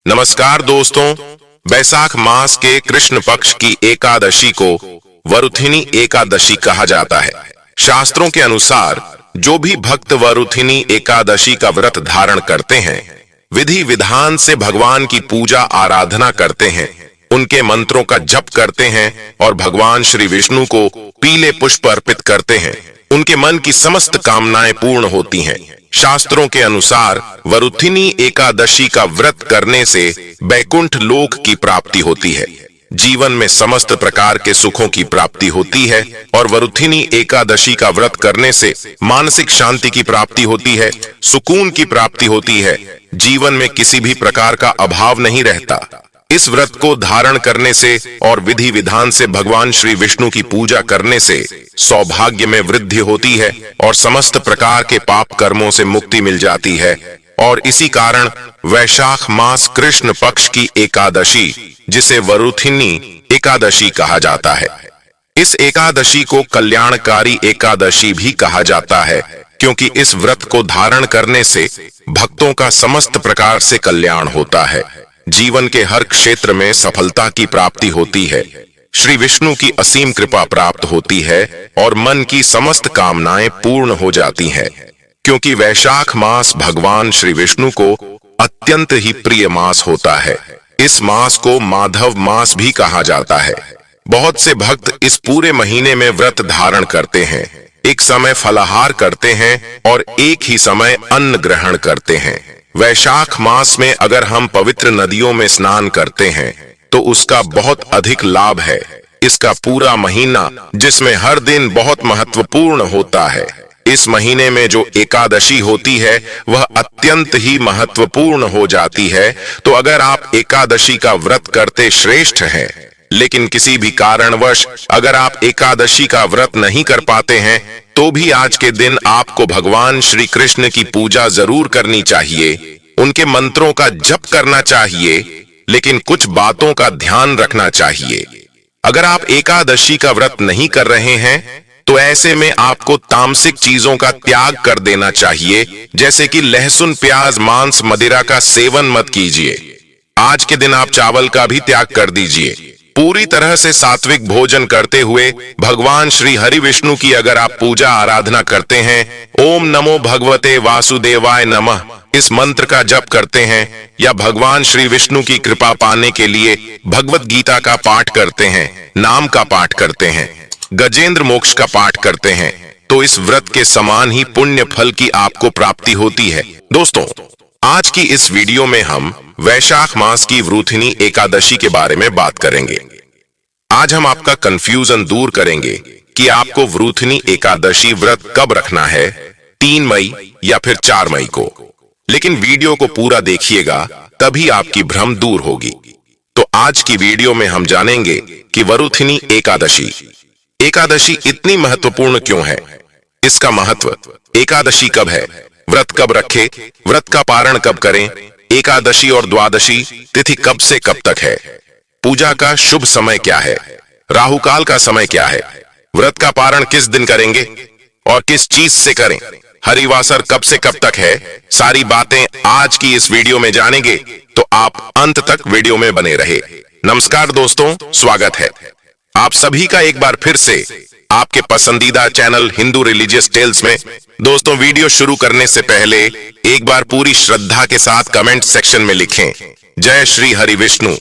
नमस्कार दोस्तों, बैसाख मास के कृष्ण पक्ष की एकादशी को वरुथिनी एकादशी कहा जाता है। शास्त्रों के अनुसार जो भी भक्त वरुथिनी एकादशी का व्रत धारण करते हैं, विधि विधान से भगवान की पूजा आराधना करते हैं, उनके मंत्रों का जप करते हैं और भगवान श्री विष्णु को पीले पुष्प अर्पित करते हैं, उनके मन की समस्त कामनाएं पूर्ण होती हैं। शास्त्रों के अनुसार वरुथिनी एकादशी का व्रत करने से बैकुंठ लोक की प्राप्ति होती है, जीवन में समस्त प्रकार के सुखों की प्राप्ति होती है और वरुथिनी एकादशी का व्रत करने से मानसिक शांति की प्राप्ति होती है, सुकून की प्राप्ति होती है, जीवन में किसी भी प्रकार का अभाव नहीं रहता। इस व्रत को धारण करने से और विधि विधान से भगवान श्री विष्णु की पूजा करने से सौभाग्य में वृद्धि होती है और समस्त प्रकार के पाप कर्मों से मुक्ति मिल जाती है। और इसी कारण वैशाख मास कृष्ण पक्ष की एकादशी, जिसे वरुथिनी एकादशी कहा जाता है, इस एकादशी को कल्याणकारी एकादशी भी कहा जाता है, क्योंकि इस व्रत को धारण करने से भक्तों का समस्त प्रकार से कल्याण होता है, जीवन के हर क्षेत्र में सफलता की प्राप्ति होती है, श्री विष्णु की असीम कृपा प्राप्त होती है और मन की समस्त कामनाएं पूर्ण हो जाती हैं। क्योंकि वैशाख मास भगवान श्री विष्णु को अत्यंत ही प्रिय मास होता है। इस मास को माधव मास भी कहा जाता है। बहुत से भक्त इस पूरे महीने में व्रत धारण करते हैं, एक समय फलाहार करते हैं और एक ही समय अन्न ग्रहण करते हैं। वैशाख मास में अगर हम पवित्र नदियों में स्नान करते हैं तो उसका बहुत अधिक लाभ है। इसका पूरा महीना, जिसमें हर दिन बहुत महत्वपूर्ण होता है, इस महीने में जो एकादशी होती है वह अत्यंत ही महत्वपूर्ण हो जाती है। तो अगर आप एकादशी का व्रत करते श्रेष्ठ हैं, लेकिन किसी भी कारणवश अगर आप एकादशी का व्रत नहीं कर पाते हैं, तो भी आज के दिन आपको भगवान श्री कृष्ण की पूजा जरूर करनी चाहिए, उनके मंत्रों का जप करना चाहिए, लेकिन कुछ बातों का ध्यान रखना चाहिए। अगर आप एकादशी का व्रत नहीं कर रहे हैं तो ऐसे में आपको तामसिक चीजों का त्याग कर देना चाहिए, जैसे कि लहसुन, प्याज, मांस, मदिरा का सेवन मत कीजिए। आज के दिन आप चावल का भी त्याग कर दीजिए। पूरी तरह से सात्विक भोजन करते हुए भगवान श्री हरि विष्णु की अगर आप पूजा आराधना करते हैं, ओम नमो भगवते वासुदेवाय नमः इस मंत्र का जप करते हैं, या भगवान श्री विष्णु की कृपा पाने के लिए भगवत गीता का पाठ करते हैं, नाम का पाठ करते हैं, गजेंद्र मोक्ष का पाठ करते हैं, तो इस व्रत के समान ही पुण्य फल की आपको प्राप्ति होती है। दोस्तों, आज की इस वीडियो में हम वैशाख मास की वरुथिनी एकादशी के बारे में बात करेंगे। आज हम आपका कंफ्यूजन दूर करेंगे कि आपको वरुथिनी एकादशी व्रत कब रखना है, 3 मई या फिर 4 मई को। लेकिन वीडियो को पूरा देखिएगा, तभी आपकी भ्रम दूर होगी। तो आज की वीडियो में हम जानेंगे कि वरुथिनी एकादशी इतनी महत्वपूर्ण क्यों है, इसका महत्व, एकादशी कब है, व्रत कब रखें, व्रत का पारण कब करें, एकादशी और द्वादशी तिथि कब से कब तक है, पूजा का शुभ समय क्या है, राहुकाल का समय क्या है, व्रत का पारण किस दिन करेंगे और किस चीज से करें, हरिवासर कब से कब तक है, सारी बातें आज की इस वीडियो में जानेंगे। तो आप अंत तक वीडियो में बने रहे। नमस्कार दोस्तों, स्वागत है आप सभी का एक बार फिर से आपके पसंदीदा चैनल हिंदू रिलीजियस टेल्स में। दोस्तों, वीडियो शुरू करने से पहले एक बार पूरी श्रद्धा के साथ कमेंट सेक्शन में लिखें, जय श्री हरि विष्णु।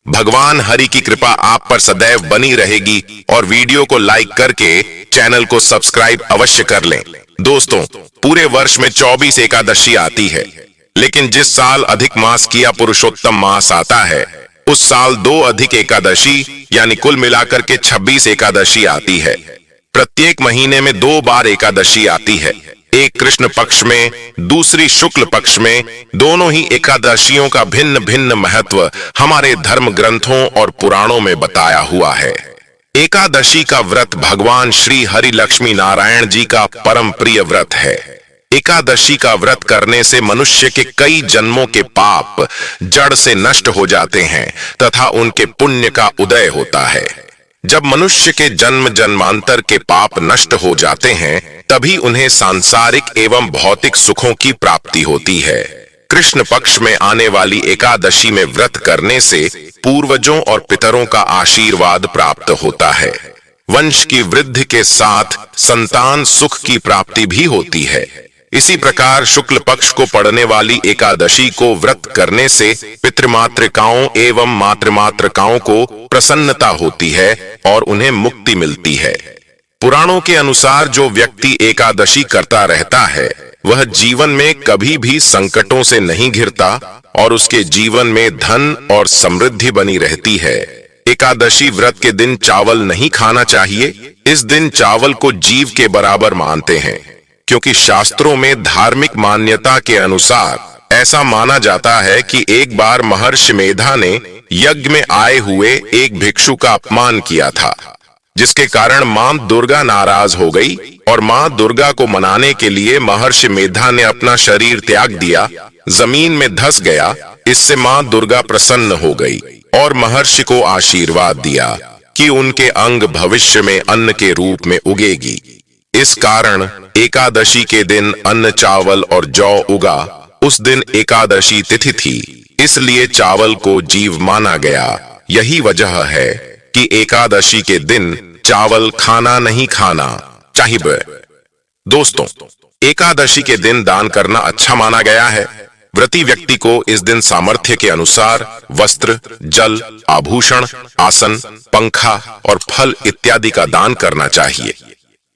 भगवान हरि की कृपा आप पर सदैव बनी रहेगी और वीडियो को लाइक करके चैनल को सब्सक्राइब अवश्य कर लें। दोस्तों, पूरे वर्ष में 24 एकादशी आती है, लेकिन जिस साल अधिक मास किया पुरुषोत्तम मास आता है, उस साल 2 अधिक एकादशी यानी कुल मिलाकर के 26 एकादशी आती है। प्रत्येक महीने में 2 बार एकादशी आती है, एक कृष्ण पक्ष में, दूसरी शुक्ल पक्ष में। दोनों ही एकादशियों का भिन्न भिन्न महत्व हमारे धर्म ग्रंथों और पुराणों में बताया हुआ है। एकादशी का व्रत भगवान श्री हरि लक्ष्मी नारायण जी का परम प्रिय व्रत है। एकादशी का व्रत करने से मनुष्य के कई जन्मों के पाप जड़ से नष्ट हो जाते हैं तथा उनके पुण्य का उदय होता है। जब मनुष्य के जन्म जन्मांतर के पाप नष्ट हो जाते हैं, तभी उन्हें सांसारिक एवं भौतिक सुखों की प्राप्ति होती है। कृष्ण पक्ष में आने वाली एकादशी में व्रत करने से पूर्वजों और पितरों का आशीर्वाद प्राप्त होता है। वंश की वृद्धि के साथ संतान सुख की प्राप्ति भी होती है। इसी प्रकार शुक्ल पक्ष को पड़ने वाली एकादशी को व्रत करने से पितृमातृकाओं एवं मातृमातृकाओं को प्रसन्नता होती है और उन्हें मुक्ति मिलती है। पुराणों के अनुसार जो व्यक्ति एकादशी करता रहता है वह जीवन में कभी भी संकटों से नहीं घिरता और उसके जीवन में धन और समृद्धि बनी रहती है। एकादशी व्रत के दिन चावल नहीं खाना चाहिए। इस दिन चावल को जीव के बराबर मानते हैं, क्योंकि शास्त्रों में धार्मिक मान्यता के अनुसार ऐसा माना जाता है कि एक बार महर्षि मेधा ने यज्ञ में आए हुए एक भिक्षु का अपमान किया था, जिसके कारण मां दुर्गा नाराज हो गई और मां दुर्गा को मनाने के लिए महर्षि मेधा ने अपना शरीर त्याग दिया, जमीन में धंस गया। इससे मां दुर्गा प्रसन्न हो गई और महर्षि को आशीर्वाद दिया कि उनके अंग भविष्य में अन्न के रूप में उगेगी। इस कारण एकादशी के दिन अन्न चावल और जौ उगा। उस दिन एकादशी तिथि थी, इसलिए चावल को जीव माना गया। यही वजह है कि एकादशी के दिन चावल खाना नहीं खाना चाहिए। दोस्तों, एकादशी के दिन दान करना अच्छा माना गया है। व्रती व्यक्ति को इस दिन सामर्थ्य के अनुसार वस्त्र, जल, आभूषण, आसन, पंखा और फल इत्यादि का दान करना चाहिए।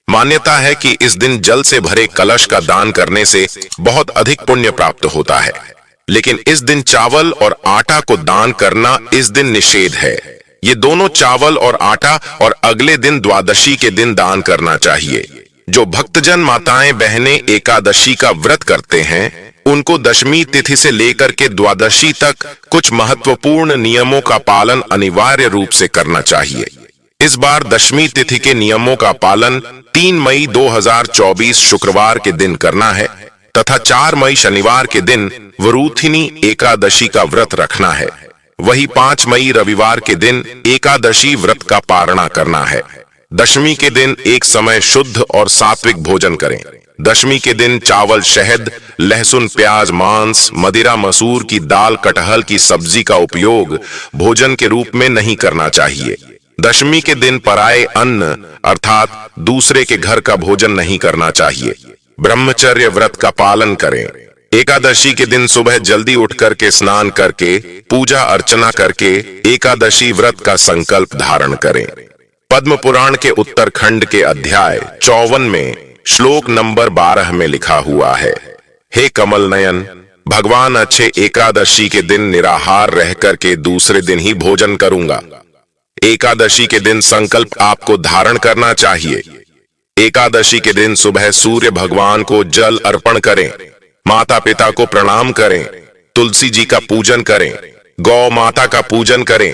मान्यता है कि इस दिन जल से भरे कलश का दान करने से बहुत अधिक पुण्य प्राप्त होता है, लेकिन इस दिन चावल और आटा को दान करना इस दिन निषेध है। ये दोनों चावल और आटा और अगले दिन द्वादशी के दिन दान करना चाहिए। जो भक्तजन माताएं बहनें एकादशी का व्रत करते हैं उनको दशमी तिथि से लेकर के द्वादशी तक कुछ महत्वपूर्ण नियमों का पालन अनिवार्य रूप से करना चाहिए। इस बार दशमी तिथि के नियमों का पालन 3 मई 2024 शुक्रवार के दिन करना है तथा 4 मई शनिवार के दिन वरुथिनी एकादशी का व्रत रखना है। वही 5 मई रविवार के दिन एकादशी व्रत का पारणा करना है। दशमी के दिन एक समय शुद्ध और सात्विक भोजन करें। दशमी के दिन चावल, शहद, लहसुन, प्याज, मांस, मदिरा, मसूर की दाल, कटहल की सब्जी का उपयोग भोजन के रूप में नहीं करना चाहिए। दशमी के दिन पराये अन्न अर्थात दूसरे के घर का भोजन नहीं करना चाहिए। ब्रह्मचर्य व्रत का पालन करें। एकादशी के दिन सुबह जल्दी उठ करके स्नान करके पूजा अर्चना करके एकादशी व्रत का संकल्प धारण करें। पद्म पुराण के उत्तरखंड के अध्याय 54 में श्लोक नंबर 12 में लिखा हुआ है, हे कमल नयन, भगवान अच्छे एकादशी के दिन निराहार रह करके दूसरे दिन ही भोजन करूंगा। एकादशी के दिन संकल्प आपको धारण करना चाहिए। एकादशी के दिन सुबह सूर्य भगवान को जल अर्पण करें, माता पिता को प्रणाम करें, तुलसी जी का पूजन करें, गौ माता का पूजन करें।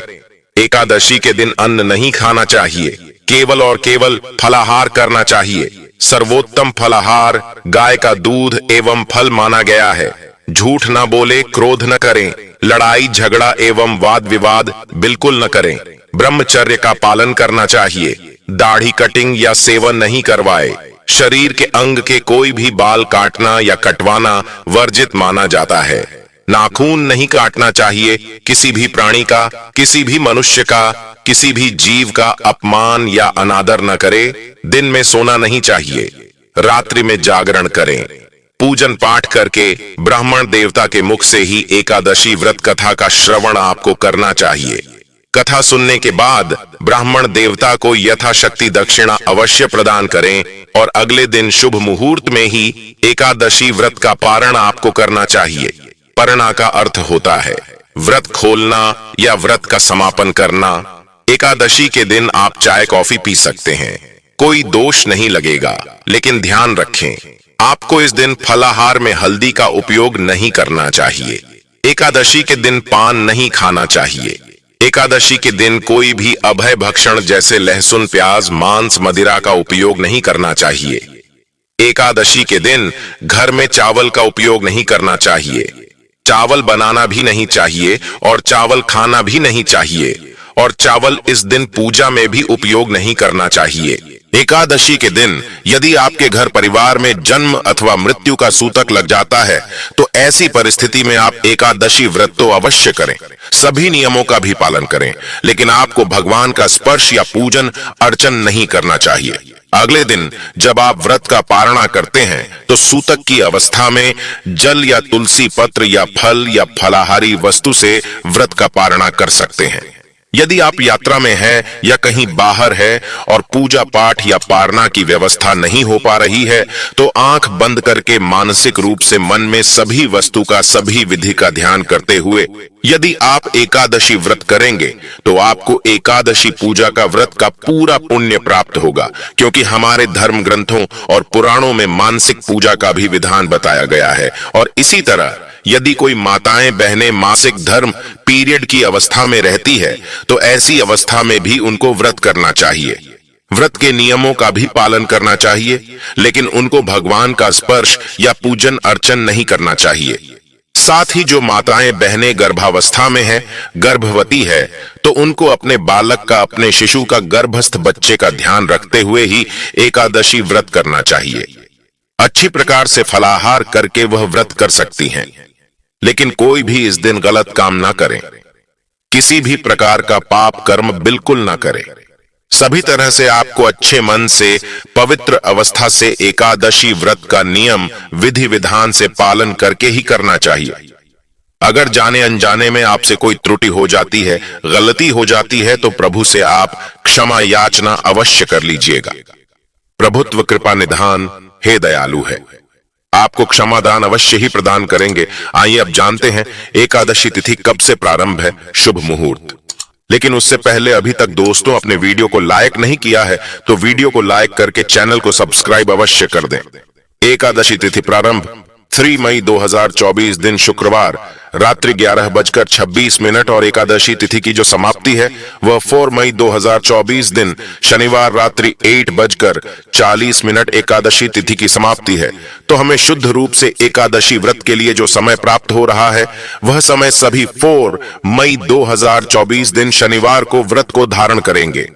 एकादशी के दिन अन्न नहीं खाना चाहिए, केवल और केवल फलाहार करना चाहिए। सर्वोत्तम फलाहार गाय का दूध एवं फल माना गया है। झूठ न बोले, क्रोध न करें, लड़ाई झगड़ा एवं वाद विवाद बिल्कुल न करें। ब्रह्मचर्य का पालन करना चाहिए। दाढ़ी कटिंग या सेवन नहीं करवाए। शरीर के अंग के कोई भी बाल काटना या कटवाना वर्जित माना जाता है। नाखून नहीं काटना चाहिए। किसी भी प्राणी का, किसी भी मनुष्य का, किसी भी जीव का अपमान या अनादर न करे। दिन में सोना नहीं चाहिए। रात्रि में जागरण करें। पूजन पाठ करके ब्राह्मण देवता के मुख से ही एकादशी व्रत कथा का श्रवण आपको करना चाहिए। कथा सुनने के बाद ब्राह्मण देवता को यथाशक्ति दक्षिणा अवश्य प्रदान करें और अगले दिन शुभ मुहूर्त में ही एकादशी व्रत का पारण आपको करना चाहिए। परणा का अर्थ होता है व्रत खोलना या व्रत का समापन करना। एकादशी के दिन आप चाय कॉफी पी सकते हैं, कोई दोष नहीं लगेगा, लेकिन ध्यान रखें आपको इस दिन फलाहार में हल्दी का उपयोग नहीं करना चाहिए। एकादशी के दिन पान नहीं खाना चाहिए। एकादशी के दिन कोई भी अभय भक्षण जैसे लहसुन, प्याज, मांस, मदिरा का उपयोग नहीं करना चाहिए। एकादशी के दिन घर में चावल का उपयोग नहीं करना चाहिए। चावल बनाना भी नहीं चाहिए और चावल खाना भी नहीं चाहिए और चावल इस दिन पूजा में भी उपयोग नहीं करना चाहिए। एकादशी के दिन यदि आपके घर परिवार में जन्म अथवा मृत्यु का सूतक लग जाता है तो ऐसी परिस्थिति में आप एकादशी व्रत तो अवश्य करें, सभी नियमों का भी पालन करें, लेकिन आपको भगवान का स्पर्श या पूजन अर्चन नहीं करना चाहिए। अगले दिन जब आप व्रत का पारणा करते हैं तो सूतक की अवस्था में जल या तुलसी पत्र या फल या फलाहारी वस्तु से व्रत का पारणा कर सकते हैं। यदि आप यात्रा में हैं या कहीं बाहर है और पूजा पाठ या पारणा की व्यवस्था नहीं हो पा रही है तो आंख बंद करके मानसिक रूप से मन में सभी वस्तु का सभी विधि का ध्यान करते हुए यदि आप एकादशी व्रत करेंगे तो आपको एकादशी पूजा का व्रत का पूरा पुण्य प्राप्त होगा, क्योंकि हमारे धर्म ग्रंथों और पुराणों में मानसिक पूजा का भी विधान बताया गया है। और इसी तरह यदि कोई माताएं बहनें मासिक धर्म पीरियड की अवस्था में रहती है तो ऐसी अवस्था में भी उनको व्रत करना चाहिए। व्रत के नियमों का भी पालन करना चाहिए, लेकिन उनको भगवान का स्पर्श या पूजन अर्चन नहीं करना चाहिए। साथ ही जो माताएं बहनें गर्भावस्था में है, गर्भवती है, तो उनको अपने बालक का, अपने शिशु का, गर्भस्थ बच्चे का ध्यान रखते हुए ही एकादशी व्रत करना चाहिए। अच्छी प्रकार से फलाहार करके वह व्रत कर सकती हैं, लेकिन कोई भी इस दिन गलत काम ना करे, किसी भी प्रकार का पाप कर्म बिल्कुल ना करे। सभी तरह से आपको अच्छे मन से पवित्र अवस्था से एकादशी व्रत का नियम विधि विधान से पालन करके ही करना चाहिए। अगर जाने अनजाने में आपसे कोई त्रुटि हो जाती है, गलती हो जाती है, तो प्रभु से आप क्षमा याचना अवश्य कर लीजिएगा। प्रभुत्व कृपा निधान हे दयालु है, आपको क्षमादान अवश्य ही प्रदान करेंगे। आइए अब जानते हैं एकादशी तिथि कब से प्रारंभ है, शुभ मुहूर्त। लेकिन उससे पहले अभी तक दोस्तों अपने वीडियो को लाइक नहीं किया है तो वीडियो को लाइक करके चैनल को सब्सक्राइब अवश्य कर दें। एकादशी तिथि प्रारंभ 3 मई 2024 दिन शुक्रवार रात्रि 11:26 और एकादशी तिथि की जो समाप्ति है वह 4 मई 2024 दिन शनिवार रात्रि 8:40 एकादशी तिथि की समाप्ति है। तो हमें शुद्ध रूप से एकादशी व्रत के लिए जो समय प्राप्त हो रहा है वह समय सभी 4 मई 2024 दिन शनिवार को व्रत को धारण करेंगे।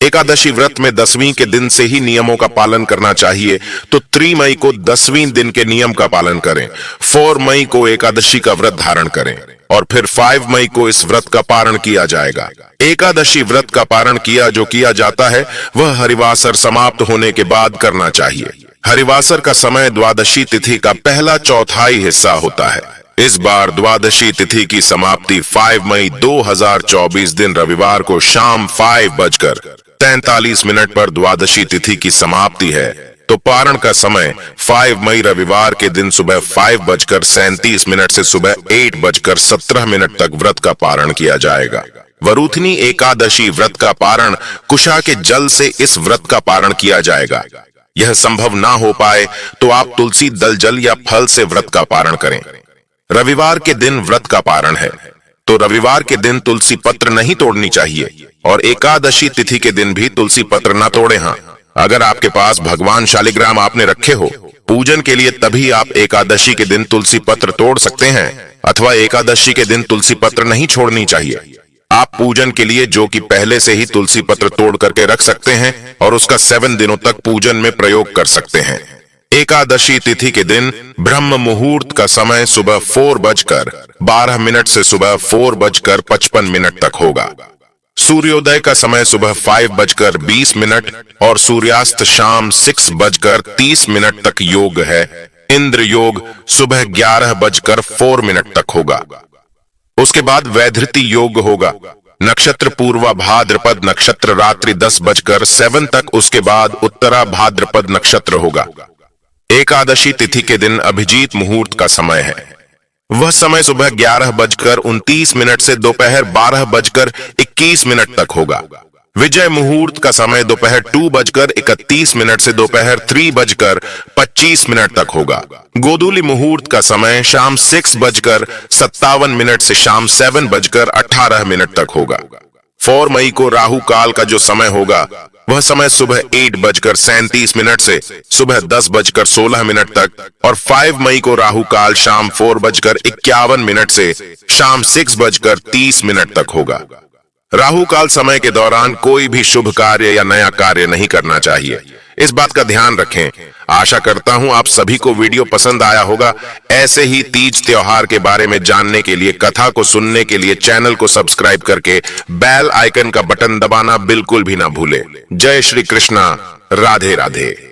एकादशी व्रत में 10वीं के दिन से ही नियमों का पालन करना चाहिए, तो 3 मई को 10वीं दिन के नियम का पालन करें, 4 मई को एकादशी का व्रत धारण करें और फिर 5 मई को इस व्रत का पारण किया जाएगा। एकादशी व्रत का पारण किया जाता है वह हरिवासर समाप्त होने के बाद करना चाहिए। हरिवासर का समय द्वादशी तिथि का पहला चौथाई हिस्सा होता है। इस बार द्वादशी तिथि की समाप्ति 5 मई 2024 दिन रविवार को शाम 5:43 पर द्वादशी तिथि की समाप्ति है। तो पारण का समय 5 मई रविवार के दिन सुबह 5:37 से सुबह 8:17 तक व्रत का पारण किया जाएगा। वरुथिनी एकादशी व्रत का पारण कुशा के जल से इस व्रत का पारण किया जाएगा। यह संभव ना हो पाए तो आप तुलसी दल जल या फल से व्रत का पारण करें। रविवार के दिन व्रत का पारण है तो रविवार के दिन तुलसी पत्र नहीं तोड़नी चाहिए और एकादशी तिथि के दिन भी तुलसी पत्र ना तोड़े। हाँ, अगर आपके पास भगवान शालिग्राम आपने रखे हो पूजन के लिए तभी आप एकादशी के दिन तुलसी पत्र तोड़ सकते हैं, अथवा एकादशी के दिन तुलसी पत्र नहीं छोड़नी चाहिए। आप पूजन के लिए जो कि पहले से ही तुलसी पत्र तोड़ करके रख सकते हैं और उसका 7 दिनों तक पूजन में प्रयोग कर सकते हैं। एकादशी तिथि के दिन ब्रह्म मुहूर्त का समय सुबह 4:12 से सुबह 4:55 तक होगा। सूर्योदय का समय सुबह 5:20 और सूर्यास्त शाम 6:30 तक योग है। इंद्र योग सुबह 11:04 तक होगा। उसके बाद वैधृति योग होगा। नक्षत्र पूर्वा भाद्रपद नक्षत्र रात्रि 10:07 तक, उसके बाद उत्तरा भाद्रपद नक्षत्र होगा। एकादशी तिथि के दिन अभिजीत मुहूर्त का समय है। वह समय सुबह 11:29 से दोपहर 12:21 तक होगा। विजय मुहूर्त का समय दोपहर 2:31 से दोपहर 3:25 तक होगा। गोधूली मुहूर्त का समय शाम 6:57 से शाम 7:18 तक होगा। 4 मई को राहु काल का जो समय होगा वह समय सुबह 8:37 से सुबह 10:16 तक और 5 मई को राहु काल शाम 4:51 से शाम 6:30 तक होगा। राहु काल समय के दौरान कोई भी शुभ कार्य या नया कार्य नहीं करना चाहिए। इस बात का ध्यान रखें। आशा करता हूं आप सभी को वीडियो पसंद आया होगा। ऐसे ही तीज त्योहार के बारे में जानने के लिए, कथा को सुनने के लिए चैनल को सब्सक्राइब करके बेल आइकन का बटन दबाना बिल्कुल भी ना भूले। जय श्री कृष्णा, राधे राधे।